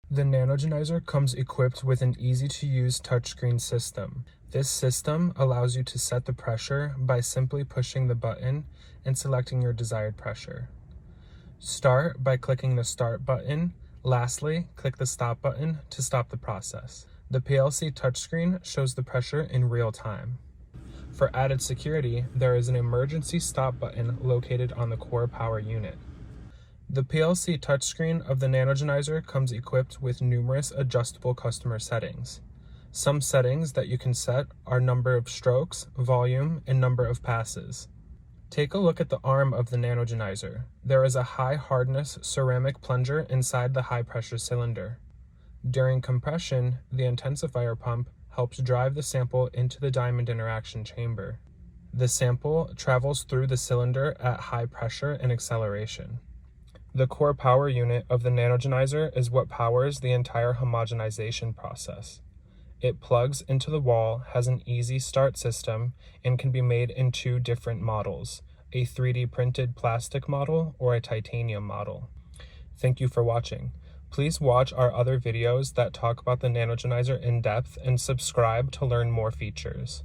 The NanoGenizer comes equipped with an easy-to-use touchscreen system. This system allows you to set the pressure by simply pushing the button and selecting your desired pressure. Start by clicking the Start button. Lastly, click the Stop button to stop the process. The PLC touchscreen shows the pressure in real time. For added security, there is an emergency stop button located on the core power unit. The PLC touchscreen of the NanoGenizer comes equipped with numerous adjustable customer settings. Some settings that you can set are number of strokes, volume, and number of passes. Take a look at the arm of the NanoGenizer. There is a high hardness ceramic plunger inside the high pressure cylinder. During compression, the intensifier pump helps drive the sample into the diamond interaction chamber. The sample travels through the cylinder at high pressure and acceleration. The core power unit of the NanoGenizer is what powers the entire homogenization process. It plugs into the wall, has an easy start system, and can be made in two different models, a 3D printed plastic model or a titanium model. Thank you for watching. Please watch our other videos that talk about the NanoGenizer in depth and subscribe to learn more features.